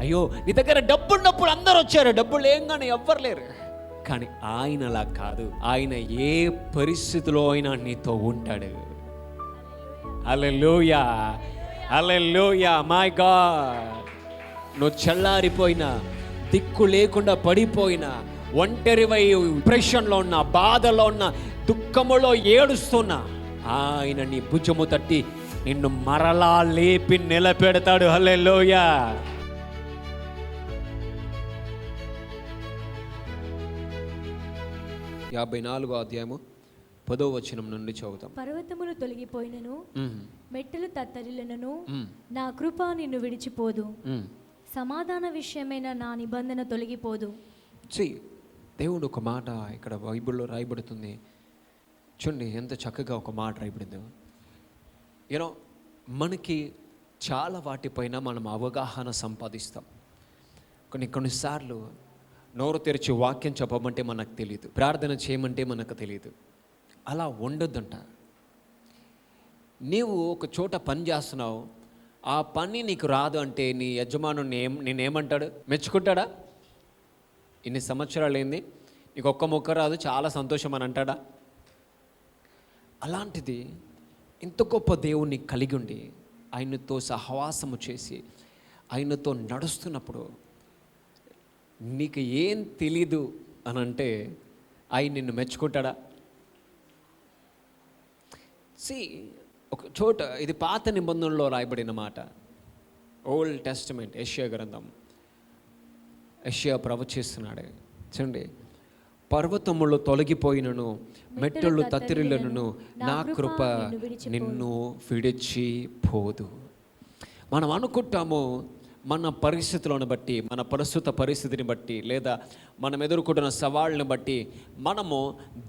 అయ్యో నీ దగ్గర డబ్బున్నప్పుడు అందరూ వచ్చారు, డబ్బులు లేంగానే ఎవ్వరు లేరు. కానీ ఆయన అలా కాదు. ఆయన ఏ పరిస్థితిలో అయినా నీతో ఉంటాడు. Hallelujah, hallelujah. మై గాడ్, నువ్వు చల్లారిపోయినా, దిక్కు లేకుండా పడిపోయినా, ఒంటరివై డిప్రెషన్లో ఉన్న, బాధలో ఉన్న, దుఃఖములో ఏడుస్తున్నా, ఆయన నీ భుజము తట్టి నిన్ను మరలా లేపి నిలబెడతాడు. హల్లెలూయా. యాభై 54వ అధ్యాయము 10వ వచనం నుండి చదువుతాం. పర్వతములు తొలగిపోయినను, మెట్టలు తత్తరిల్లినను, నా కృప నిన్ను విడిచిపోదు. సమాధాన విషయమైన నా నిబంధన తొలగిపోదు. దేవుడు ఒక మాట ఇక్కడ బైబిల్లో రాయబడుతుంది. చూడండి ఎంత చక్కగా ఒక మాట రాయబడిందో. యూనో, మనకి చాలా వాటిపైన మనం అవగాహన సంపాదిస్తాం. కొన్నిసార్లు నోరు తెరిచి వాక్యం చెప్పమంటే మనకు తెలియదు, ప్రార్థన చేయమంటే మనకు తెలియదు. అలా ఉండొద్దంట. నీవు ఒక చోట పని చేస్తున్నావు, ఆ పని నీకు రాదు అంటే నీ యజమానుడు నేనేమంటాడు? మెచ్చుకుంటాడా? ఇన్ని సంవత్సరాలు ఏంది, నీకు ఒక్క మొక్క రాదు, చాలా సంతోషం అని అంటాడా? అలాంటిది ఇంత గొప్ప దేవుణ్ణి కలిగి ఉండి ఆయనతో సహవాసము చేసి ఆయనతో నడుస్తున్నప్పుడు నీకు ఏం తెలీదు అని అంటే ఆయన నిన్ను మెచ్చుకుంటాడా? ఒక చోట, ఇది పాత నిబంధనలో రాయబడిన మాట, ఓల్డ్ టెస్టమెంట్, యెషయా గ్రంథం. యెషయా ప్రవచిస్తున్నాడు. చూడండి, పర్వతములు తొలగిపోయినను, మెట్టలు తత్తిరిల్లును, నా కృప నిన్ను విడిచిపోదు. మనం అనుకుంటాము మన పరిస్థితులను బట్టి, మన ప్రస్తుత పరిస్థితిని బట్టి, లేదా మనం ఎదుర్కొంటున్న సవాళ్ళని బట్టి మనము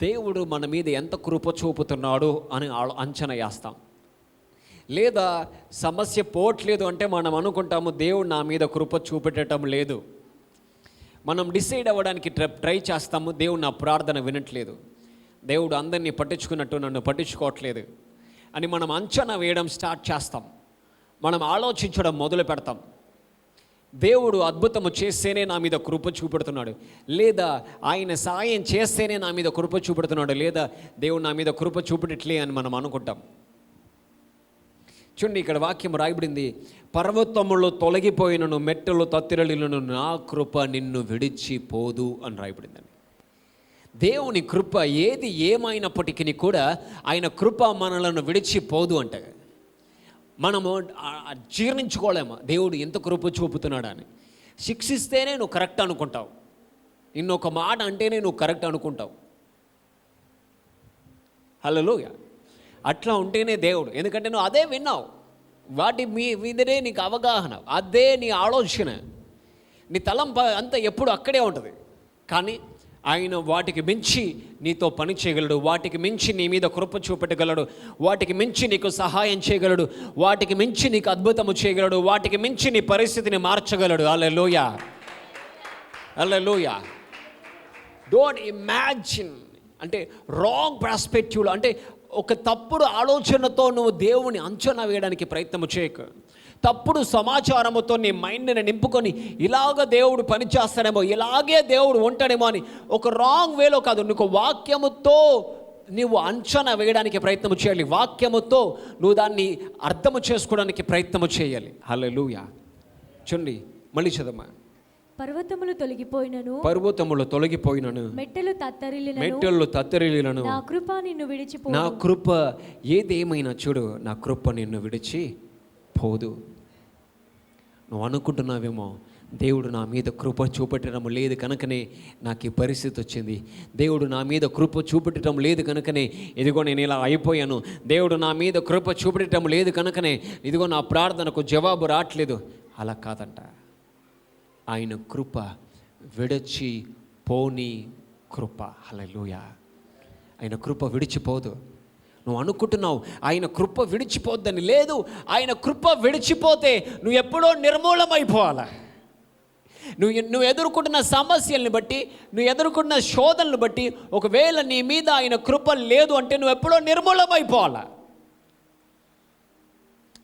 దేవుడు మన మీద ఎంత కృప చూపుతున్నాడు అని అంచనా వేస్తాం. లేదా సమస్య పోవట్లేదు అంటే మనం అనుకుంటాము దేవుడు నా మీద కృప చూపెట్టడం లేదు. మనం డిసైడ్ అవ్వడానికి ట్రై చేస్తాము, దేవుడు నా ప్రార్థన వినట్లేదు, దేవుడు అందరినీ పట్టించుకున్నట్టు నన్ను పట్టించుకోవట్లేదు అని మనం అంచనా వేయడం స్టార్ట్ చేస్తాం. మనం ఆలోచించడం మొదలు పెడతాం. దేవుడు అద్భుతము చేస్తేనే నా మీద కృప చూపెడుతున్నాడు, లేదా ఆయన సాయం చేస్తేనే నా మీద కృప చూపెడుతున్నాడు, లేదా దేవుడు నా మీద కృప చూపెట్టట్లే అని మనం అనుకుంటాం. చూడండి, ఇక్కడ వాక్యం రాయబడింది, పర్వతములు తొలగిపోయినను, మెట్టలు తత్తిరలినను, నా కృప నిన్ను విడిచిపోదు అని రాయబడిందండి. దేవుని కృప ఏది ఏమైనప్పటికీ కూడా ఆయన కృప మనలను విడిచిపోదు అంటే మనము జీర్ణించుకోలేము. దేవుడు ఎంత కృప చూపుతున్నాడు అని. శిక్షిస్తేనే నువ్వు కరెక్ట్ అనుకుంటావు, నిన్నొక మాట అంటేనే నువ్వు కరెక్ట్ అనుకుంటావు. హల్లెలూయా. అట్లా ఉంటేనే దేవుడు, ఎందుకంటే నువ్వు అదే విన్నావు, వాటి మీదనే నీకు అవగాహన, అదే నీ ఆలోచన, నీ తలంప అంతా ఎప్పుడు అక్కడే ఉంటుంది. కానీ ఆయన వాటికి మించి నీతో పని చేయగలడు, వాటికి మించి నీ మీద కృప చూపెట్టగలడు, వాటికి మించి నీకు సహాయం చేయగలడు, వాటికి మించి నీకు అద్భుతము చేయగలడు, వాటికి మించి నీ పరిస్థితిని మార్చగలడు. హల్లెలూయా, హల్లెలూయా. డోంట్ ఇమాజిన్ అంటే రాంగ్ పర్స్పెక్టివ్లో, అంటే ఒక తప్పుడు ఆలోచనతో నువ్వు దేవుని అంచనా వేయడానికి ప్రయత్నం చేయకు. తప్పుడు సమాచారముతో నీ మైండ్ని నింపుకొని ఇలాగ దేవుడు పనిచేస్తాడేమో, ఇలాగే దేవుడు ఉంటాడేమో అని ఒక రాంగ్ వేలో కాదు, నీకు వాక్యముతో నువ్వు అంచనా వేయడానికి ప్రయత్నం చేయాలి. వాక్యముతో నువ్వు దాన్ని అర్థము చేసుకోవడానికి ప్రయత్నం చేయాలి. హల్లెలూయా. చూడండి, మళ్ళీ చదమ్మా. పర్వతములు తొలగిపోయినను, పర్వతములు తొలగిపోయినను, మెట్టలు తత్తరిల్లినను, నా కృప నిన్ను విడిచిపోదు. నా కృప ఏదేమైనా చూడు, నా కృప నిన్ను విడిచిపోదు. నువ్వు అనుకుంటున్నావేమో, దేవుడు నా మీద కృప చూపెట్టడం లేదు కనుకనే నాకు ఈ పరిస్థితి వచ్చింది, దేవుడు నా మీద కృప చూపెట్టడం లేదు కనుకనే ఇదిగో నేను ఇలా అయిపోయాను, దేవుడు నా మీద కృప చూపెట్టడం లేదు కనుకనే ఇదిగో నా ప్రార్థనకు జవాబు రావట్లేదు. అలా కాదంట. ఆయన కృప విడిచిపోని కృప. హల్లెలూయా. ఆయన కృప విడిచిపోదు. నువ్వు అనుకుంటున్నావు ఆయన కృప విడిచిపోద్దని, లేదు. ఆయన కృప విడిచిపోతే నువ్వు ఎప్పుడో నిర్మూలమైపోవాలా. నువ్వు ఎదుర్కొంటున్న సమస్యల్ని బట్టి, నువ్వు ఎదుర్కొంటున్న శోధనలు బట్టి ఒకవేళ నీ మీద ఆయన కృప లేదు అంటే నువ్వు ఎప్పుడో నిర్మూలమైపోవాలా.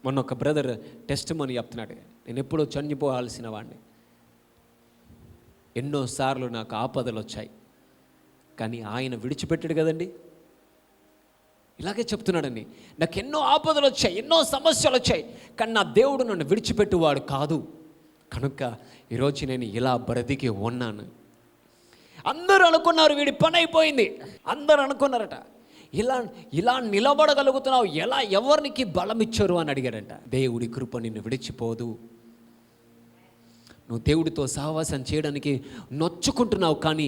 మొన్న ఒక బ్రదర్ టెస్ట్ మనీ చెప్తున్నాడు, నేను ఎప్పుడో చనిపోవాల్సిన వాడిని, ఎన్నోసార్లు నాకు ఆపదలు వచ్చాయి, కానీ ఆయన విడిచిపెట్టాడు కదండి. ఇలాగే చెప్తున్నాడండి, నాకు ఎన్నో ఆపదలు వచ్చాయి, ఎన్నో సమస్యలు వచ్చాయి, కానీ నా దేవుడు నన్ను విడిచిపెట్టువాడు కాదు. కనుక ఈరోజు నేను ఇలా బ్రతికి ఉన్నాను. అందరూ అనుకున్నారు వీడి పని అయిపోయింది, అందరూ అనుకున్నారట. ఇలా ఇలా నిలబడగలుగుతున్నావు, ఎలా, ఎవరికి బలం ఇచ్చారు అని అడిగాడంట. దేవుడి కృప నిన్ను విడిచిపోదు. నువ్వు దేవుడితో సహవాసం చేయడానికి నొచ్చుకుంటున్నావు, కానీ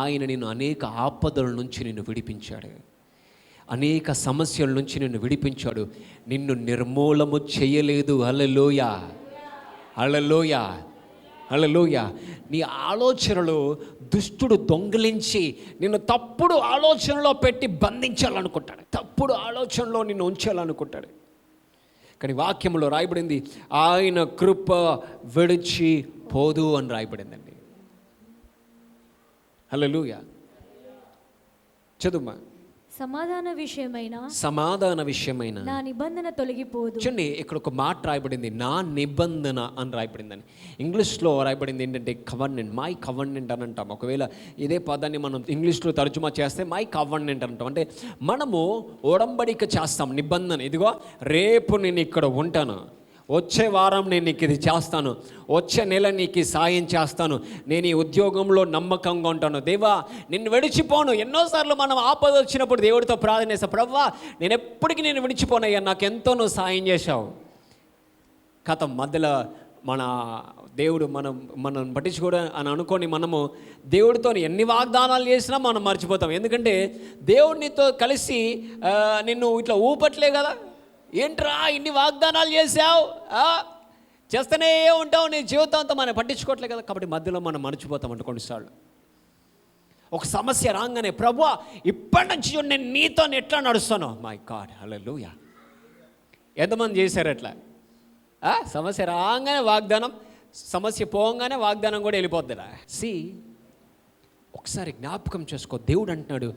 ఆయన నిన్ను అనేక ఆపదల నుంచి నిన్ను విడిపించాడు, అనేక సమస్యల నుంచి నిన్ను విడిపించాడు. నిన్ను నిర్మూలము చేయలేదు. హల్లెలూయా, హల్లెలూయా, హల్లెలూయా. నీ ఆలోచనలు దుష్టుడు దొంగిలించి నిన్ను తప్పుడు ఆలోచనలో పెట్టి బంధించాలనుకుంటాడు, తప్పుడు ఆలోచనలో నిన్ను ఉంచాలనుకుంటాడు. కానీ వాక్యంలో రాయబడింది, ఆయన కృప విడిచి పోదు అని రాయబడిందండి. హల్లెలూయా. చదువుమా. సమాధాన విషయమైన నా నిబంధన తొలగిపోదు. చూడండి, ఇక్కడ ఒక మాట రాయబడింది, నా నిబంధన అని రాయబడిందని. ఇంగ్లీష్లో రాయబడింది ఏంటంటే కవర్నెంట్, మై కవర్నెంట్ అని అంటాం. ఒకవేళ ఇదే పదాన్ని మనం ఇంగ్లీష్లో తర్జుమా చేస్తే మై కవర్నెంట్ అంటాం. అంటే మనము ఒడంబడిక చేస్తాం, నిబంధన. ఇదిగో రేపు నేను ఇక్కడ ఉంటాను, వచ్చే వారం నేను నీకు ఇది చేస్తాను, వచ్చే నెల నీకు సాయం చేస్తాను, నేను ఈ ఉద్యోగంలో నమ్మకంగా ఉంటాను, దేవా నిన్ను విడిచిపోను. ఎన్నోసార్లు మనం ఆపద వచ్చినప్పుడు దేవుడితో ప్రార్థన చేస్తాం, ప్రభువా నేను ఎప్పటికీ నేను విడిచిపోనయ్యా, నాకు ఎంతో నువ్వు సాయం చేశావు. కథ మధ్యలో మన దేవుడు మనం పట్టించుకోవడం అని అనుకొని మనము దేవుడితో ఎన్ని వాగ్దానాలు చేసినా మనం మర్చిపోతాం. ఎందుకంటే దేవుడినితో కలిసి నిన్ను ఇట్లా ఊపట్లే కదా, ఏంట్రా ఇన్ని వాగ్దానాలు చేసావు, చేస్తూనే ఉంటావు, నీ జీవితంతో మనం పట్టించుకోవట్లే కదా. కాబట్టి మధ్యలో మనం మర్చిపోతాం అంటే కొన్నిసార్లు. ఒక సమస్య రాగానే, ప్రభువా ఇప్పటి నుంచి నేను నీతో ఎట్లా నడుస్తాను. మై గాడ్, హల్లెలూయా. ఎంతమంది చేశారు అట్లా? సమస్య రాగానే వాగ్దానం, సమస్య పోగానే వాగ్దానం కూడా వెళ్ళిపోద్దిరా. ఒకసారి జ్ఞాపకం చేసుకో, దేవుడు అంటున్నాడు,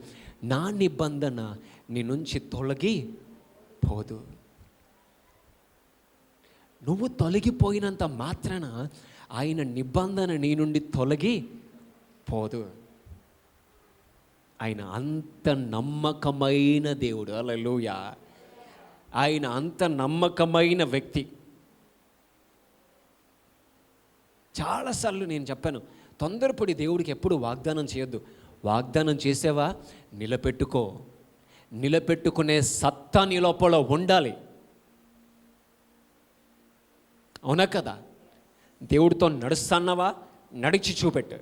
నా నిబంధన నీ నుంచి తొలగి పోదు. నువ్వు తొలగిపోయినంత మాత్రాన ఆయన నిబంధన నీ నుండి తొలగి పోదు. ఆయన అంత నమ్మకమైన దేవుడు. హల్లెలూయా. ఆయన అంత నమ్మకమైన వ్యక్తి. చాలాసార్లు నేను చెప్పాను, తొందరపడి దేవుడికి ఎప్పుడు వాగ్దానం చేయొద్దు. వాగ్దానం చేసావా, నిలబెట్టుకో. నిలబెట్టుకునే సత్తా నీ లోపల ఉండాలి. అవునా కదా? దేవుడితో నడుస్తున్నావా, నడిచి చూపెట్టు,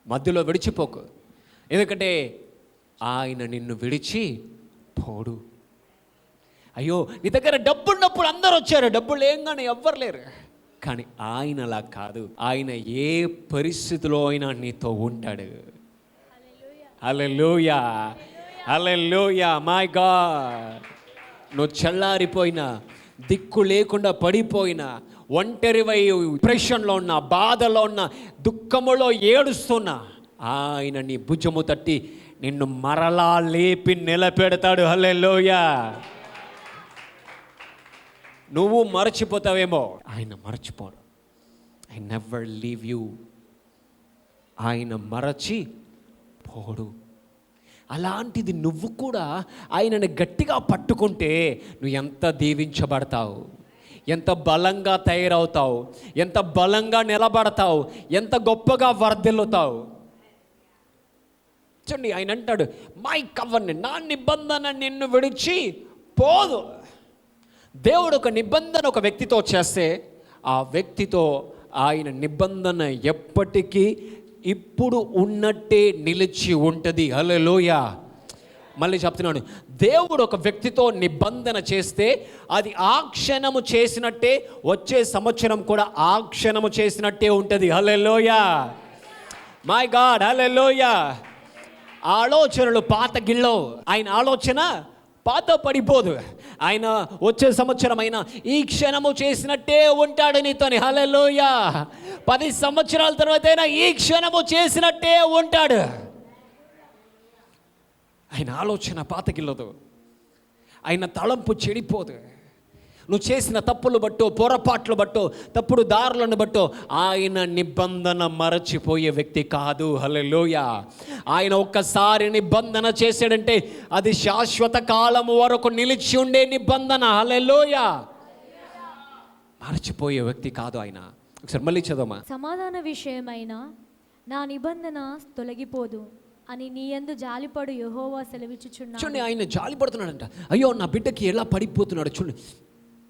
మధ్యలో విడిచిపోకు. ఎందుకంటే ఆయన నిన్ను విడిచి పోడు. అయ్యో నీ దగ్గర డబ్బున్నప్పుడు అందరూ వచ్చారు, డబ్బులు ఏంగానే ఎవ్వరు లేరు. కానీ ఆయన అలా కాదు. ఆయన ఏ పరిస్థితిలో అయినా నీతో ఉంటాడు. Hallelujah, hallelujah. My God. నువ్వు చల్లారిపోయినా, దిక్కు లేకుండా పడిపోయినా, ఒంటరివై డిప్రెషన్లో ఉన్నా, బాధలో ఉన్నా, దుఃఖములో ఏడుస్తున్నా, ఆయన నీ భుజము తట్టి నిన్ను మరలా లేపి నిలబెడతాడు. హల్లెలూయా. నువ్వు మరచిపోతావేమో, ఆయన మరచిపోడు. I never leave you. ఆయన మరచి పోడు. అలాంటిది నువ్వు కూడా ఆయనని గట్టిగా పట్టుకుంటే నువ్వు ఎంత దీవించబడతావు, ఎంత బలంగా తయారవుతావు, ఎంత బలంగా నిలబడతావు, ఎంత గొప్పగా వర్ధిల్లుతావు. చూడండి, ఆయన అంటాడు, మై కవర్నెంట్, నా నిబంధన నిన్ను విడిచి పోదు. దేవుడు ఒక నిబంధన ఒక వ్యక్తితో చేస్తే ఆ వ్యక్తితో ఆయన నిబంధన ఎప్పటికీ ఇప్పుడు ఉన్నట్టే నిలిచి ఉంటుంది. హల్లెలూయా. మళ్ళీ చెప్తున్నాను, దేవుడు ఒక వ్యక్తితో నిబంధన చేస్తే అది ఆ క్షణము చేసినట్టే, వచ్చే సంవత్సరం కూడా ఆ క్షణము చేసినట్టే ఉంటుంది. హల్లెలూయా. మై గాడ్, హల్లెలూయా. ఆలోచనలు పాత గిళ్ళో, ఆయన ఆలోచన పాత పడిపోదు. ఆయన వచ్చే సంవత్సరం అయినా ఈ క్షణము చేసినట్టే ఉంటాడు నీతోని. హల్లెలూయా. 10 సంవత్సరాల తర్వాత అయినా ఈ క్షణము చేసినట్టే ఉంటాడు. ఆయన ఆలోచన పాతగిల్లదు, ఆయన తలంపు చెడిపోదు. నువ్వు చేసిన తప్పులు బట్టో, పొరపాట్లు బట్టో, తప్పుడు దారులను బట్టో ఆయన నిబంధన మరచిపోయే వ్యక్తి కాదు. హల్లెలూయా. ఆయన ఒక్కసారి నిబంధన చేశాడంటే అది శాశ్వత కాలం వరకు నిలిచి ఉండే నిబంధన. హల్లెలూయా. మరచిపోయే వ్యక్తి కాదు ఆయన. ఒకసారి మళ్ళీ చదవమా. సమాధాన విషయమైన నా నిబంధన తొలగిపోదు అని నీ యందు జాలిపడు యెహోవా సెలవిచ్చుచున్నాడు. చూడండి, ఆయన జాలి పడుతున్నాడంట. అయ్యో నా బిడ్డకి ఎలా పడిపోతున్నాడు చూడండి.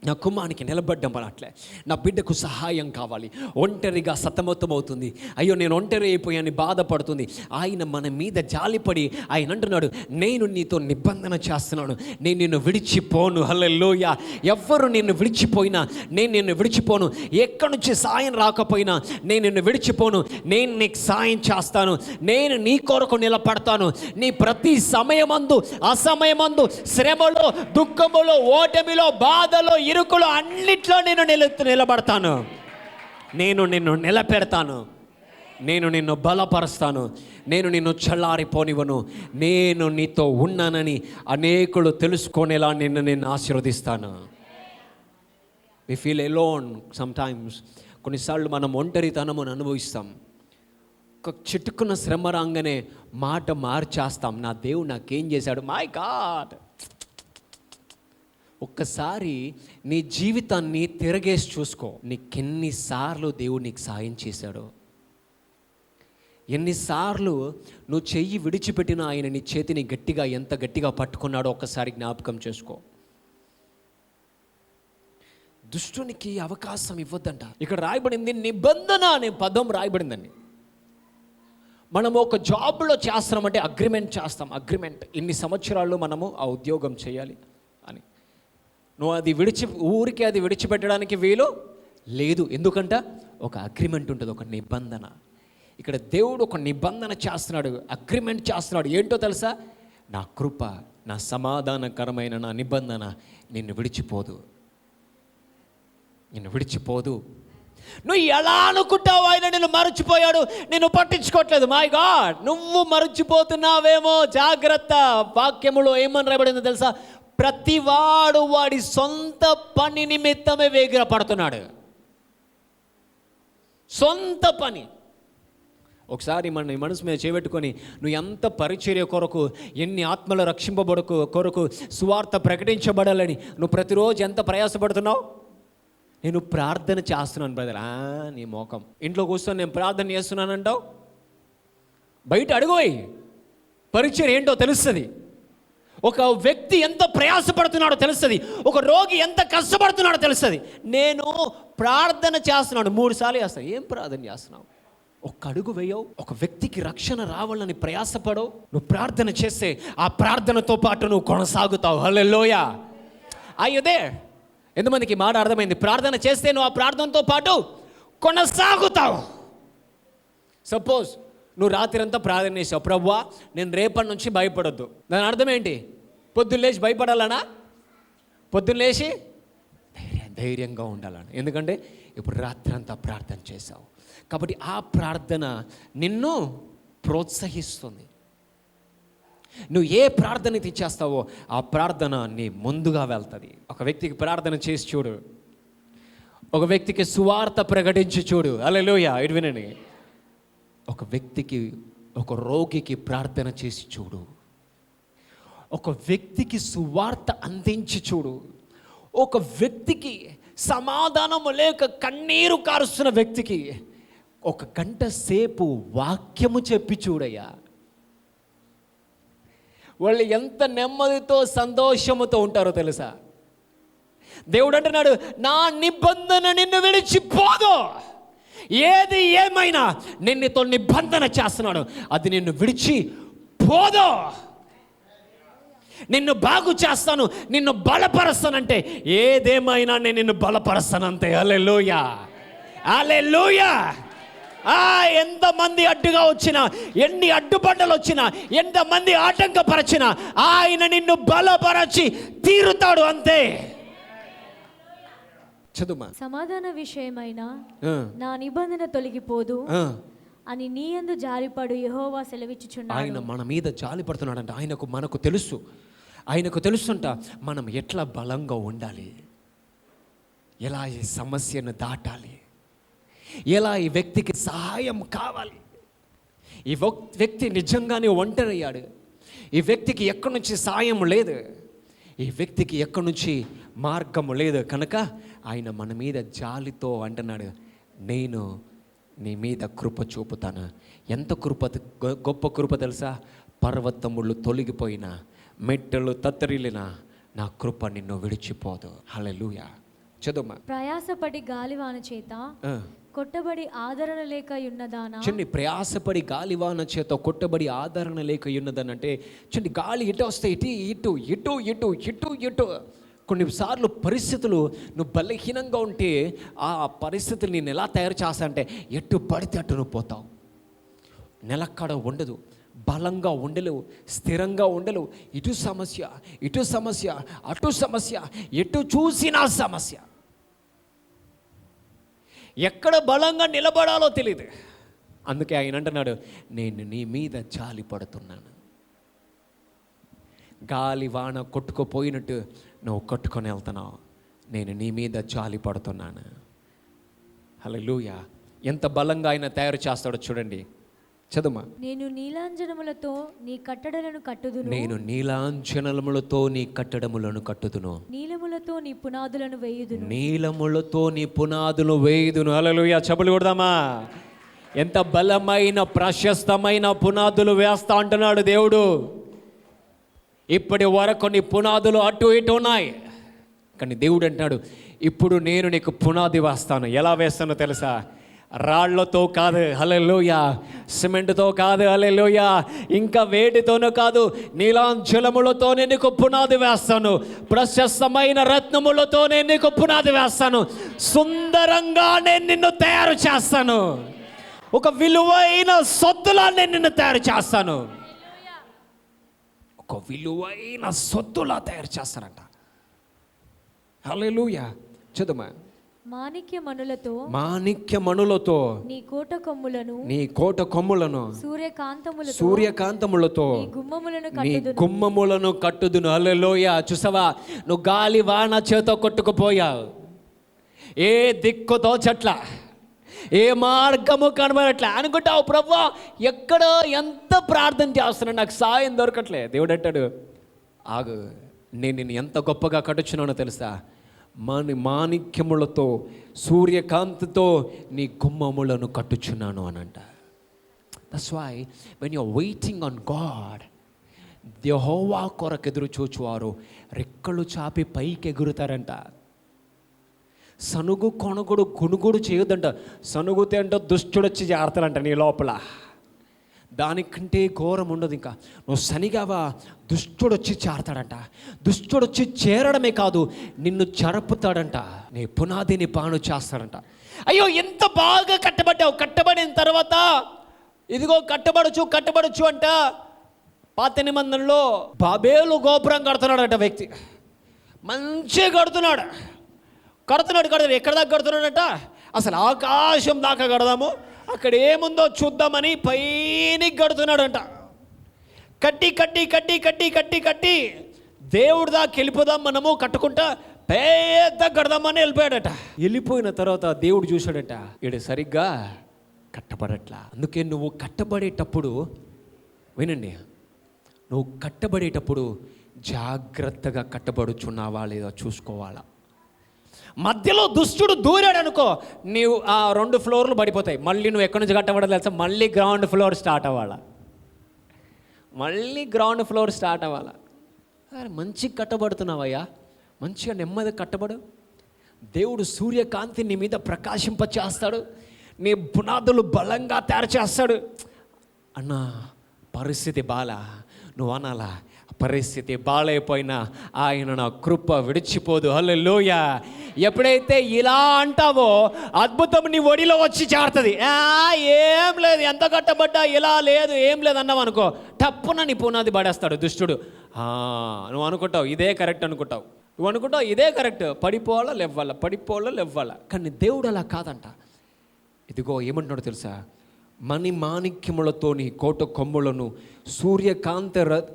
నా కుమారునికి నిలబడ్డం పడట్లే, నా బిడ్డకు సహాయం కావాలి, ఒంటరిగా సతమతమవుతుంది, అయ్యో నేను ఒంటరి అయిపోయాని బాధపడుతుంది. ఆయన మన మీద జాలిపడి ఆయన అంటున్నాడు, నేను నీతో నిబంధన చేస్తున్నాను, నేను నిన్ను విడిచిపోను. హల్లెలూయా. ఎవ్వరు నిన్ను విడిచిపోయినా నేను నిన్ను విడిచిపోను. ఎక్కడి నుంచి సాయం రాకపోయినా నేను నిన్ను విడిచిపోను. నేను నీకు సాయం చేస్తాను. నేను నీ కొరకు నిలబడతాను. నీ ప్రతి సమయమందు, అసమయమందు, శ్రమలో, దుఃఖములో, ఓటమిలో, బాధలో, ఇరుకులో, అన్నిట్లో నేను నిలబడతాను. నేను నిన్ను నిలబెడతాను. నేను నిన్ను బలపరుస్తాను. నేను నిన్ను చల్లారిపోనివ్వను. నేను నీతో ఉన్నానని అనేకులు తెలుసుకునేలా నేను ఆశీర్వదిస్తాను. We feel alone sometimes. కొన్నిసార్లు మనం ఒంటరితనమును అనుభవిస్తాం. ఒక చిటుకున్న శ్రమ రాగానే మాట మార్చేస్తాం. నా దేవుడు నాకేం చేశాడు, మై గాడ్. ఒక్కసారి నీ జీవితాన్ని తిరగేసి చూసుకో. నీకెన్నిసార్లు దేవుడు నీకు సాయం చేశాడో, ఎన్నిసార్లు నువ్వు చెయ్యి విడిచిపెట్టిన ఆయన నీ చేతిని గట్టిగా ఎంత గట్టిగా పట్టుకున్నాడో ఒక్కసారి జ్ఞాపకం చేసుకో. దుష్టునికి అవకాశం ఇవ్వద్దంట. ఇక్కడ రాయబడింది నిబంధన అనే పదం రాయబడిందండి. మనము ఒక జాబ్లో చేస్తున్నామంటే అగ్రిమెంట్ చేస్తాం. అగ్రిమెంట్, ఇన్ని సంవత్సరాల్లో మనము ఆ ఉద్యోగం చేయాలి అని. నువ్వు అది ఊరికి అది విడిచిపెట్టడానికి వీలు లేదు. ఎందుకంట ఒక అగ్రిమెంట్ ఉంటుంది, ఒక నిబంధన. ఇక్కడ దేవుడు ఒక నిబంధన చేస్తున్నాడు, అగ్రిమెంట్ చేస్తున్నాడు. ఏంటో తెలుసా? నా కృప, నా సమాధానకరమైన నా నిబంధన నిన్ను విడిచిపోదు, నిన్ను విడిచిపోదు. నువ్వు ఎలా అనుకుంటావు ఆయన నిన్ను మరచిపోయాడు, నిన్ను పట్టించుకోవట్లేదు? మై గాడ్, నువ్వు మరచిపోతున్నావేమో, జాగ్రత్త. వాక్యములో ఏమని రాయబడిందో తెలుసా? ప్రతివాడు వాడి సొంత పని నిమిత్తమే వేగిరపడుతున్నాడు. సొంత పని. ఒకసారి మన మనసు మీద చేపెట్టుకొని నువ్వు ఎంత పరిచర్య కొరకు, ఎన్ని ఆత్మలు కొరకు సువార్త ప్రకటించబడాలని నువ్వు ప్రతిరోజు ఎంత ప్రయాసపడుతున్నావు? నేను ప్రార్థన చేస్తున్నాను బ్రదర్. నీ మోకం. ఇంట్లో కూర్చొని నేను ప్రార్థన చేస్తున్నానంటావు. బయట అడుగుపోయి పరిచర్య ఏంటో తెలుస్తుంది. ఒక వ్యక్తి ఎంత ప్రయాసపడుతున్నాడో తెలుస్తుంది. ఒక రోగి ఎంత కష్టపడుతున్నాడో తెలుస్తుంది. నేను ప్రార్థన చేస్తున్నాను, 3 సార్లు చేస్తాను. ఏం ప్రార్థన చేస్తున్నావు? ఒక్క అడుగు వేయవు. ఒక వ్యక్తికి రక్షణ రావాలని ప్రయాసపడవు. నువ్వు ప్రార్థన చేస్తే ఆ ప్రార్థనతో పాటు నువ్వు కొనసాగుతావు. హల్లెలూయా. అయ్యదే ఎంతమందికి మాట అర్థమైంది? ప్రార్థన చేస్తే నువ్వు ఆ ప్రార్థనతో పాటు కొనసాగుతావు. సపోజ్ నువ్వు రాత్రి అంతా ప్రార్థన చేసావు, ప్రభువా నేను రేపటి నుంచి భయపడొద్దు. దాని అర్థం ఏంటి? పొద్దున్న లేచి భయపడాలనా? పొద్దున్న లేచి ధైర్యంగా ఉండాలని. ఎందుకంటే ఇప్పుడు రాత్రి అంతా ప్రార్థన చేసావు కాబట్టి ఆ ప్రార్థన నిన్ను ప్రోత్సహిస్తుంది. నువ్వు ఏ ప్రార్థన తెచ్చేస్తావో ఆ ప్రార్థన నీ ముందుగా వెళ్తుంది. ఒక వ్యక్తికి ప్రార్థన చేసి చూడు, ఒక వ్యక్తికి సువార్త ప్రకటించి చూడు. హల్లెలూయా. ఇటు వినండి. ఒక వ్యక్తికి, ఒక రోగికి ప్రార్థన చేసి చూడు. ఒక వ్యక్తికి సువార్త అందించి చూడు. ఒక వ్యక్తికి సమాధానము లేక కన్నీరు కారుస్తున్న వ్యక్తికి 1 గంట సేపు వాక్యము చెప్పి చూడయ్యా. వాళ్ళు ఎంత నెమ్మదితో సంతోషముతో ఉంటారో తెలుసా? దేవుడు అంటున్నాడు, నా నిబంధన నిన్ను విడిచిపోదు. ఏది ఏమైనా నేను నీతో నిబంధన చేస్తున్నాడు, అది నిన్ను విడిచి పోదు. నిన్ను బాగు చేస్తాను, నిన్ను బలపరుస్తానంటే ఏదేమైనా నేను నిన్ను బలపరుస్తానంతే. హల్లెలూయా, హల్లెలూయా. ఎంతమంది అడ్డుగా వచ్చినా, ఎన్ని అడ్డుబండలు వచ్చినా, ఎంతమంది ఆటంకపరచినా ఆయన నిన్ను బలపరచి తీరుతాడు అంతే. చదుమా. సమాధాన విషయమైన నా నిబంధన తొలగిపోదు అని నీ యందు జాలిపడు యెహోవా సెలవిచ్చుచున్నాడు. ఆయన మన మీద జాలి పడుతున్నాడంట. మనకు తెలుసు. ఆయనకు తెలుసుంట మనం ఎట్లా బలంగా ఉండాలి. ఎలా ఈ సమస్యను దాటాలి, ఎలా ఈ వ్యక్తికి సహాయం కావాలి. ఈ వ్యక్తి నిజంగానే ఒంటరయ్యాడు. ఈ వ్యక్తికి ఎక్కడి నుంచి సాయం లేదు, ఈ వ్యక్తికి ఎక్కడి నుంచి మార్గము లేదు. కనుక ఆయన మన మీద జాలితో అంటున్నాడు, నేను నీ మీద కృప చూపుతాను. ఎంత కృప, గొప్ప కృప తెలుసా? పర్వతములు తొలగిపోయినా, మెట్టలు తత్తరిల్లినా నా కృప నిన్ను విడిచిపోదు. హల్లెలూయా. చదువు. ప్రయాసపడి గాలివాన చేత కొట్టబడి ఆదరణ లేక ఉన్నదానా. చూడండి, ప్రయాసపడి గాలివాన చేత కొట్టబడి ఆదరణ లేక ఉన్నదని అంటే, చూడండి, గాలి ఇటు వస్తే ఇటు ఇటు ఇటు ఇటు ఇటు ఇటు. కొన్నిసార్లు పరిస్థితులు నువ్వు బలహీనంగా ఉంటే ఆ పరిస్థితులు నేను ఎలా తయారు చేస్తా అంటే, ఎటు పడితే అటు నువ్వు పోతావు. నిలకడ ఉండదు, బలంగా ఉండలేవు, స్థిరంగా ఉండలేవు. ఇటు సమస్య, ఇటు సమస్య, అటు సమస్య, ఎటు చూసినా సమస్య. ఎక్కడ బలంగా నిలబడాలో తెలియదు. అందుకే ఆయన అంటున్నాడు, నేను నీ మీద జాలి పడుతున్నాను. గాలి వాన కొట్టుకుపోయినట్టు నువ్వు కొట్టుకొని వెళ్తున్నావు, నేను నీ మీద జాలి పడుతున్నాను. హల్లెలూయా. ఎంత బలంగా ఆయన తయారు చేస్తాడో చూడండి. చదుమా. నేను నీలాంజనములతో నీ కట్టడలను కట్టుదును. నేను నీలాంజనములతో నీ కట్టడములను కట్టుదును. నీలములతో నీ పునాదులను వేయుదును. నీలములతో నీ పునాదులు వేయుదును. హల్లెలూయా. చెప్పులు కొడదామా? ఎంత బలమైన ప్రశస్తమైన పునాదులు వేస్తా అంటున్నాడు దేవుడు. ఇప్పటి వరకు నీ పునాదులు అటు ఇటు ఉన్నాయి, కానీ దేవుడు అంటాడు, ఇప్పుడు నేను నీకు పునాది వేస్తాను. ఎలా వేస్తానో తెలుసా? రాళ్లతో కాదు, హల్లెలూయా, సిమెంట్తో కాదు, హల్లెలూయా, ఇంకా వేడితోనూ కాదు, నీలాంజలములతో నేను నీకు పునాది వేస్తాను. ప్రశస్తమైన రత్నములతో నేను నీకు పునాది వేస్తాను. సుందరంగా నేను నిన్ను తయారు చేస్తాను. ఒక విలువైన సొత్తులా నేను నిన్ను తయారు చేస్తాను. ఒక విలువైన సొత్తులా తయారు చేస్తానంట. హల్లెలూయా. చదువు. మాణిక్యమణులతో నీ కోట కొమ్ములను సూర్యకాంతములతో నీ గుమ్మములను కట్టుదును. హల్లెలూయా. చూసావా, నువ్వు గాలి వాన చేత కొట్టుకుపోయావు, ఏ దిక్కు తోచట్ల, ఏ మార్గము కనబడట్లే అనుకుంటావు. ప్రభువా, ఎక్కడ ఎంత ప్రార్థన చేస్తున్నాను, నాకు సాయం దొరకట్లే. దేవుడు అంటాడు, ఆగు, నేను నిన్ను ఎంత గొప్పగా కట్టుచున్నానో తెలుసా? మాణిక్యములతో సూర్యకాంతితో నీ గుమ్మములను కట్టుచున్నాను అనంట. That's why when you are waiting on God, యెహోవా కొరకు ఎదురు చూచువారు రెక్కలు చాపి పైకి ఎగురుతారంట. సనుగు కొనుగుడు గునుగుడు చేయొద్దంట. సనుగుతే అంట దుష్టుడు వచ్చి చేరతాడంట నీ లోపల. దానికంటే ఘోరం ఉండదు. ఇంకా నువ్వు సనిగావా, దుష్టుడు వచ్చి చేరతాడంట. దుష్టుడు వచ్చి చేరడమే కాదు, నిన్ను జరుపుతాడంట, నీ పునాదిని పాను చేస్తాడంట. అయ్యో, ఎంత బాగా కట్టబడ్డావు, కట్టబడిన తర్వాత ఇదిగో కట్టబడచ్చు అంట. పాత నిబంధనలో బాబేలు గోపురం కడుతున్నాడట వ్యక్తి. మంచిగా కడుతున్నాడు. ఎక్కడ దాకా కడుతున్నాడట? అసలు ఆకాశం దాకా కడదాము, అక్కడ ఏముందో చూద్దామని పైన కడుతున్నాడంట. కట్టి కట్టి కట్టి కట్టి కట్టి కట్టి దేవుడి దాకా వెళ్ళిపోదాం మనము, కట్టుకుంటా పెద్ద కడదామని వెళ్ళిపోయాడట. వెళ్ళిపోయిన తర్వాత దేవుడు చూశాడట, ఈడు సరిగ్గా కట్టబడట్లా. అందుకే నువ్వు కట్టబడేటప్పుడు, వినండి, నువ్వు కట్టబడేటప్పుడు జాగ్రత్తగా కట్టబడుచున్నావా లేదా చూసుకోవాలా. మధ్యలో దుష్టుడు దూరాడు అనుకో, నీవు ఆ 2 ఫ్లోర్లు పడిపోతాయి. మళ్ళీ నువ్వు ఎక్కడి నుంచి కట్టబడాలి తెలుసా? మళ్ళీ గ్రౌండ్ ఫ్లోర్ స్టార్ట్ అవ్వాలా. మంచిగా కట్టబడుతున్నావయ్యా, మంచిగా నెమ్మది కట్టబడు. దేవుడు సూర్యకాంతి నీ మీద ప్రకాశింపచేస్తాడు, నీ పునాదులు బలంగా తయారు చేస్తాడు. అన్నా, పరిస్థితి బాలా, నువ్వు అనాలా, పరిస్థితి బాలైపోయినా ఆయన నా కృప విడిచిపోదు. హల్లెలూయా. ఎప్పుడైతే ఇలా అంటావో అద్భుతం నీ ఒడిలో వచ్చి చేరుతుంది. ఏం లేదు, ఎంత కట్టబడ్డా ఇలా లేదు, ఏం లేదు అన్నావు అనుకో, టప్పున నీ పునాది పడేస్తాడు దుష్టుడు. నువ్వు అనుకుంటావు ఇదే కరెక్ట్ అనుకుంటావు, ఇదే కరెక్ట్, పడిపోవాలా లేవ్వాలా. కానీ దేవుడు అలా కాదంట. ఇదిగో ఏమంటున్నాడు తెలుసా? మణి మాణిక్యములతోని కోట కొమ్ములను,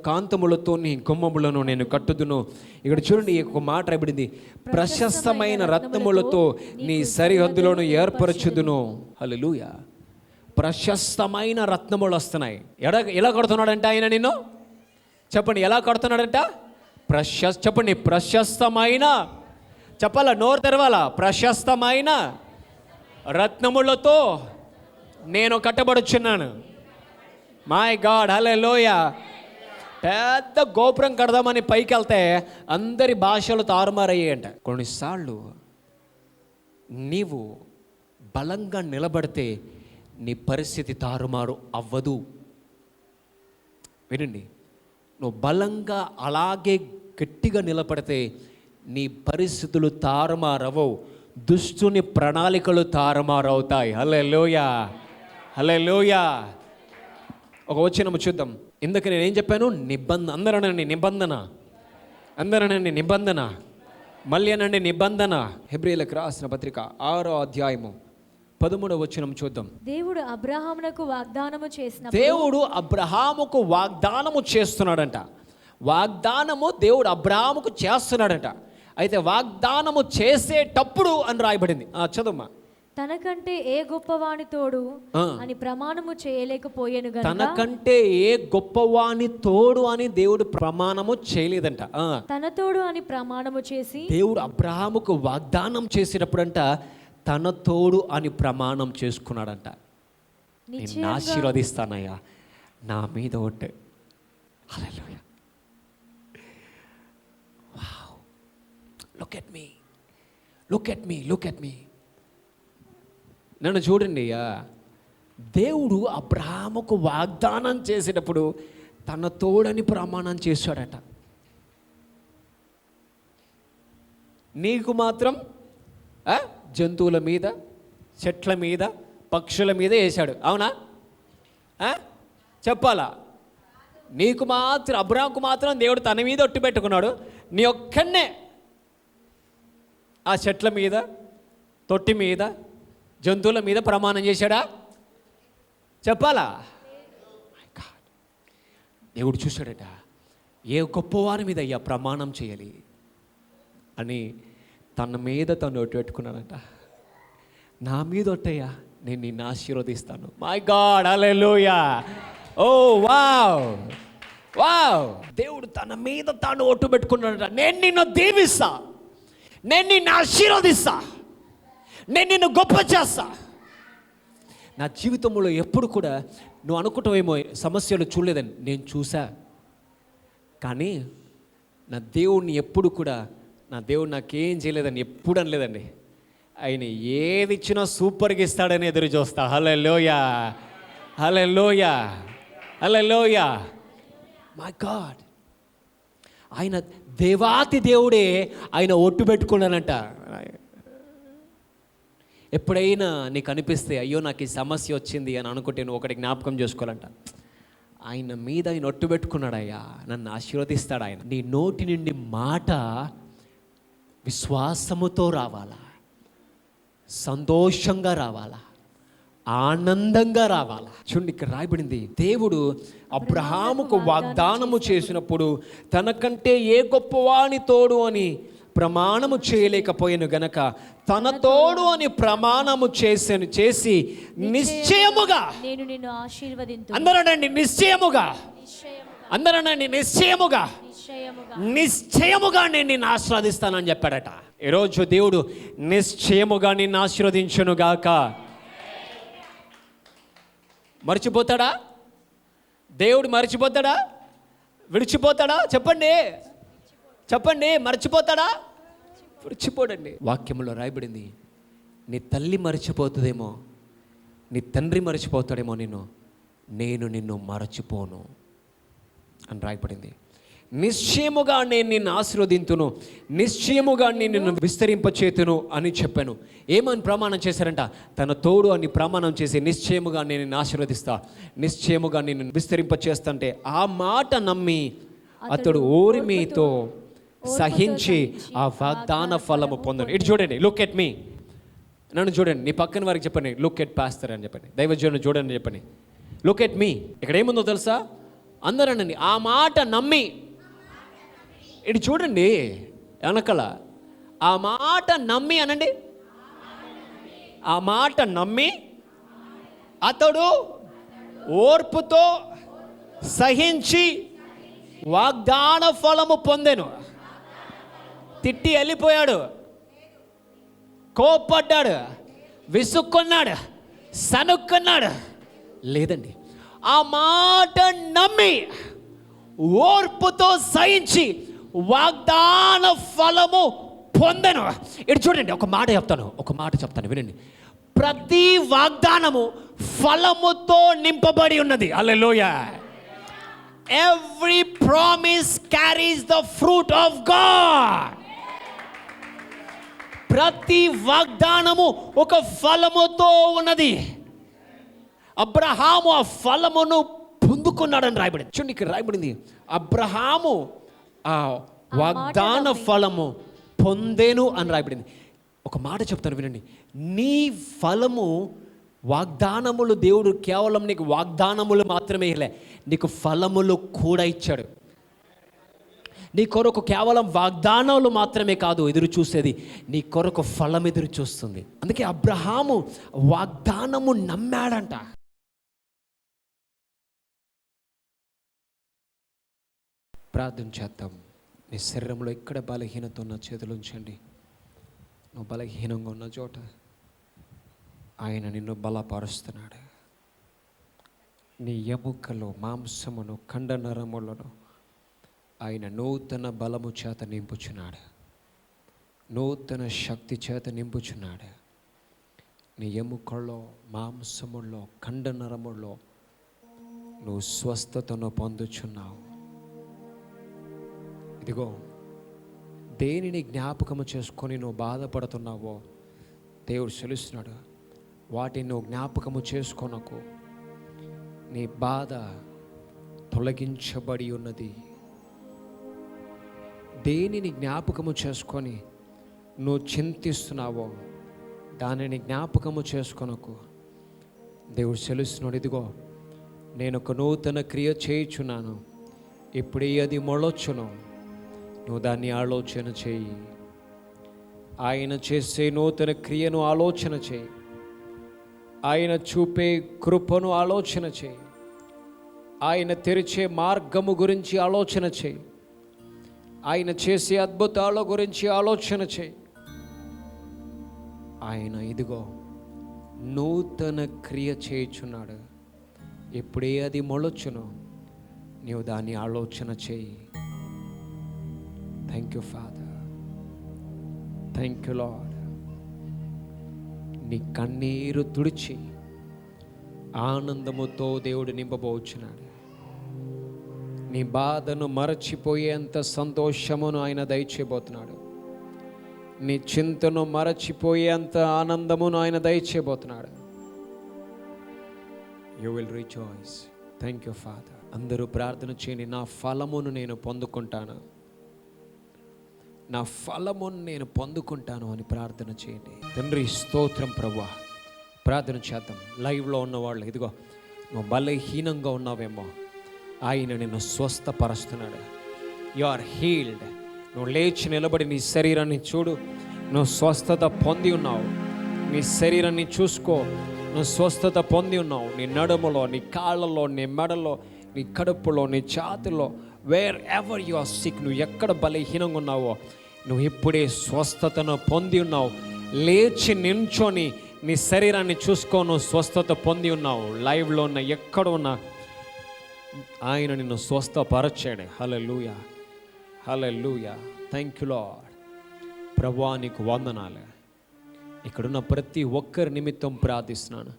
కాంతములతోని కొమ్మములను నేను కట్టుదును. ఇక్కడ చూడండి, ఒక మాట రాయబడింది, ప్రశస్తమైన రత్నములతో నీ సరిహద్దులను ఏర్పరచుదును. హల్లెలూయా. ప్రశస్తమైన రత్నములు వస్తున్నాయి. ఎలా కడుతున్నాడంట ఆయన నిన్ను? చెప్పండి, ఎలా కడుతున్నాడంట? చెప్పండి, ప్రశస్తమైన, చెప్పాలా, నోరు తెరవాలా, ప్రశస్తమైన రత్నములతో నేను కట్టబడుచున్నాను. మై గాడ్, హల్లెలూయా. పెద్ద గోపురం కడదామని పైకి వెళ్తే అందరి భాషలు తారుమారయ్యాయంట. కొన్నిసార్లు నీవు బలంగా నిలబడితే నీ పరిస్థితి తారుమారు అవ్వదు. వినండి, నువ్వు బలంగా అలాగే గట్టిగా నిలబడితే నీ పరిస్థితులు తారుమారవవు, దుష్టుని ప్రణాళికలు తారుమారవుతాయి. హల్లెలూయా, హల్లెలూయా. ఒక వచనం చూద్దాం. ఇందుకు నేనేం చెప్పాను? నిబంధన. అందరనండి నిబంధన, అందరనండి నిబంధన, మళ్ళీ అనండి నిబంధన. హెబ్రీయులకు రాసిన పత్రిక 6వ అధ్యాయము 13వ వచనం చూద్దాం. దేవుడు అబ్రహామునకు వాగ్దానము చేస్తున్నాడంట. వాగ్దానము దేవుడు అబ్రహాముకు చేస్తున్నాడంట. అయితే వాగ్దానము చేసేటప్పుడు అని రాయబడింది. చదువుమా. తనకంటే ఏ గొప్పవాని తోడు అని ప్రమాణము చేయలేకపోయాను గనుక, తనకంటే ఏ గొప్పవాని తోడు అని దేవుడు ప్రమాణము చేయలేదంట. తన తోడు అని ప్రమాణము చేసి దేవుడు అబ్రహాముకు వాగ్దానం చేసేటప్పుడంట తన తోడు అని ప్రమాణం చేసుకున్నాడంట. నిన్ను ఆశీర్వదిస్తానయ్యా, నా మీద ఒట్టు. Hallelujah. Wow, look at me, look at me, look at me. నన్ను చూడండి అయ్యా. దేవుడు అబ్రహాముకు వాగ్దానం చేసేటప్పుడు తన తోడని ప్రమాణం చేశాడట. నీకు మాత్రం జంతువుల మీద, చెట్ల మీద, పక్షుల మీద వేశాడు. అవునా? చెప్పాలా? నీకు మాత్రం, అబ్రహాముకు మాత్రం దేవుడు తన మీద ఒట్టు పెట్టుకున్నాడు. నీ ఒక్కనే ఆ చెట్ల మీద, తొట్టి మీద, జంతువుల మీద ప్రమాణం చేశాడా? చెప్పాలా? దేవుడు చూశాడట, ఏ గొప్పవారి మీద అయ్యా ప్రమాణం చేయాలి అని తన మీద తను ఒట్టు పెట్టుకున్నాడంట. నా మీద ఒట్టయ్యా, నేను నిన్ను ఆశీర్వదిస్తాను. My God, hallelujah. Oh wow, wow. దేవుడు తన మీద తాను ఒట్టు పెట్టుకున్నాడంట. నేను నిన్ను దీవిస్తా, నేను నిన్ను ఆశీర్వదిస్తా, నేను నిన్ను గొప్ప చేస్తా. నా జీవితంలో ఎప్పుడు కూడా నువ్వు అనుకుంటావేమో సమస్యలు చూడలేదని, నేను చూసా. కానీ నా దేవుడిని ఎప్పుడు కూడా, నా దేవుడు నాకేం చేయలేదని ఎప్పుడు అనలేదండి. ఆయన ఏది ఇచ్చినా సూపర్గా ఇస్తాడని ఎదురు చూస్తా. హల్లెలూయా, హల్లెలూయా, హల్లెలూయా. మై గాడ్, ఆయన దేవాతి దేవుడే ఆయన ఒట్టు పెట్టుకున్నానంట. ఎప్పుడైనా నీకు అనిపిస్తే అయ్యో నాకు ఈ సమస్య వచ్చింది అని అనుకుంటే నువ్వు ఒకటి జ్ఞాపకం చేసుకోవాలంట, ఆయన మీద ఆయన ఒట్టు పెట్టుకున్నాడయ్యా, నన్ను ఆశీర్వదిస్తాడు ఆయన. నీ నోటి నుండి మాట విశ్వాసముతో రావాలా, సంతోషంగా రావాలా, ఆనందంగా రావాలా. చూడండి, ఇక్కడ రాయబడింది, దేవుడు అబ్రహాముకు వాగ్దానము చేసినప్పుడు తనకంటే ఏ గొప్పవాని తోడు అని ప్రమాణము చేయలేకపోయాను గనక తన తోడు అని ప్రమాణము చేసి నిశ్చయముగా నేను నిన్ను ఆశీర్వదింతును. అందరనండి నిశ్చయముగా, అందరనండి నిశ్చయముగా, నిశ్చయముగా నేను నిన్ను ఆశీర్వదిస్తానని చెప్పాడట. ఈరోజు దేవుడు నిశ్చయముగా నిన్ను ఆశీర్వదించును గాక. మర్చిపోతాడా దేవుడు? మర్చిపోతాడా? విడిచిపోతాడా? చెప్పండి, చెప్పండి, మర్చిపోతాడా? మర్చిపోడండి. వాక్యంలో రాయబడింది, నీ తల్లి మర్చిపోతుందేమో, నీ తండ్రి మర్చిపోతాడేమో నేను నిన్ను మరచిపోను అని రాయబడింది. నిశ్చయముగా నేను నిన్ను ఆశీర్వదింతును, నిశ్చయముగా నేను నిన్ను విస్తరింపచేతును అని చెప్పాను. ఏమని ప్రమాణం చేశారంట? తన తోడు అని ప్రమాణం చేసి నిశ్చయముగా నేను నిన్ను ఆశీర్వదిస్తా, నిశ్చయముగా నేను విస్తరింపచేస్తంటే ఆ మాట నమ్మి అతడు ఓర్మితో సహించి ఆ వాగ్దాన ఫలము పొందను. ఇటు చూడండి, లుక్ ఎట్ మీ. నన్ను చూడండి, నీ పక్కన వారికి చెప్పండి, లుక్ ఎట్ పాస్టర్ అని చెప్పండి, దైవజనుని చూడండి చెప్పండి, లుక్ ఎట్ మీ. ఇక్కడ ఏముందో తెలుసా? అందరూ అనండి, ఆ మాట నమ్మి. ఇటు చూడండి వెనకల, ఆ మాట నమ్మి అనండి. ఆ మాట నమ్మి అతడు ఓర్పుతో సహించి వాగ్దాన ఫలము పొందెను. తిట్టి వెళ్ళిపోయాడు, కోపడ్డాడు, విసుక్కున్నాడు, సనుక్కున్నాడు. లేదండి, ఆ మాట నమ్మి ఓర్పుతో సహించి వాగ్దాన ఫలము పొందెను. ఇటు చూడండి, ఒక మాట చెప్తాను వినండి. ప్రతి వాగ్దానము ఫలముతో నింపబడి ఉన్నది. హల్లెలూయా. Every promise carries the fruit of God. ప్రతి వాగ్దానము ఒక ఫలముతో ఉన్నది. అబ్రహాము ఆ ఫలమును పొందుకున్నాడని రాయబడింది. చూడండి, ఇక్కడ రాయబడింది, అబ్రహాము ఆ వాగ్దాన ఫలము పొందేను అని రాయబడింది. ఒక మాట చెప్తాను వినండి. నీ ఫలము, వాగ్దానములు దేవుడు కేవలం నీకు వాగ్దానములు మాత్రమే ఇలే, నీకు ఫలములు కూడా ఇచ్చాడు. నీ కొరకు కేవలం వాగ్దానాలు మాత్రమే కాదు ఎదురు చూసేది, నీ కొరకు ఫలం ఎదురు చూస్తుంది. అందుకే అబ్రహాము వాగ్దానము నమ్మాడంట. ప్రార్థన చేద్దాం. నీ శరీరంలో ఎక్కడ బలహీనత ఉన్న చేతులు ఉంచండి. నువ్వు బలహీనంగా ఉన్న చోట ఆయన నిన్ను బలపరుస్తున్నాడు. నీ ఎముకలో, మాంసమును, కండనరములను ఆయన నూతన బలము చేత నింపుచున్నాడు, నూతన శక్తి చేత నింపుచున్నాడు. నీ ఎముకల్లో, మాంసముల్లో, కండనరముల్లో నువ్వు స్వస్థతను పొందుచున్నావు. ఇదిగో, దేనిని జ్ఞాపకము చేసుకొని నువ్వు బాధపడుతున్నావో దేవుడు తెలుస్తున్నాడు. వాటిని నువ్వు జ్ఞాపకము చేసుకోనకు. నీ బాధ తొలగించబడి ఉన్నది. దేనిని జ్ఞాపకము చేసుకొని నువ్వు చింతిస్తున్నావో దానిని జ్ఞాపకము చేసుకొనకు. దేవుడు తెలుస్తున్నాడు, ఇదిగో నేను ఒక నూతన క్రియ చేయుచున్నాను, ఇప్పుడే అది మొలొచ్చును, నువ్వు దాన్ని ఆలోచన చేయి. ఆయన చేసే నూతన క్రియను ఆలోచన చేయి. ఆయన చూపే కృపను ఆలోచన చేయి. ఆయన తెరిచే మార్గము గురించి ఆలోచన చేయి. ఆయన చేసే అద్భుతాల గురించి ఆలోచన చేయి. ఆయన ఇదిగో నూతన క్రియ చేయుచున్నాడు, ఎప్పుడే అది మొలొచ్చును, నీవు దాన్ని ఆలోచన చేయి. Thank you father, thank you lord. నీ కన్నీరు తుడిచి ఆనందముతో దేవుడు నింపబోచున్నాడు. నీ బాధను మరచిపోయేంత సంతోషమును ఆయన దయచేయబోతున్నాడు. నీ చింతను మరచిపోయేంత ఆనందమును ఆయన దయచేయబోతున్నాడు. You will rejoice. Thank you father. అందరూ ప్రార్థన చేయండి. నా ఫలమును నేను పొందుకుంటాను, నా ఫలమును నేను పొందుకుంటాను అని ప్రార్థన చేయండి. తండ్రి స్తోత్రం ప్రభువా. ప్రార్థన చేద్దాం. లైవ్లో ఉన్నవాళ్ళు, ఇదిగో నువ్వు బలహీనంగా ఉన్నావేమో, ఆయన నిన్ను స్వస్థపరుస్తున్నాడు. You are healed. నువ్వు లేచి నిలబడి నీ శరీరాన్ని చూడు, నువ్వు స్వస్థత పొంది ఉన్నావు. నీ శరీరాన్ని చూసుకో, నువ్వు స్వస్థత పొంది ఉన్నావు. నీ నడుములో, నీ కాళ్ళలో, నీ మెడలో, నీ కడుపులో, నీ ఛాతిలో, wherever you are sick, నువ్వు ఎక్కడ బలహీనంగా ఉన్నావో నువ్వు ఇప్పుడే స్వస్థతను పొంది ఉన్నావు. లేచి నించొని నీ శరీరాన్ని చూసుకో, నువ్వు స్వస్థత పొంది ఉన్నావు. లైవ్లో ఉన్న ఎక్కడ ఉన్నా ఆయన నిన్ను స్వస్థపరచాడు. Hallelujah, hallelujah. Thank you Lord. ప్రభువా నీకు వందనాలు. ఇక్కడున్న ప్రతి ఒక్కరి నిమిత్తం ప్రార్థిస్తున్నాను.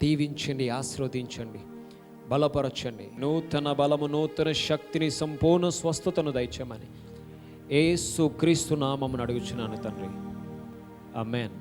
దీవించండి, ఆశీర్వదించండి, బలపరచండి. నూతన బలము, నూతన శక్తిని, సంపూర్ణ స్వస్థతను దయచేయమని యేసు క్రీస్తు నామమున అడుగుచున్నాను తండ్రి. ఆమేన్.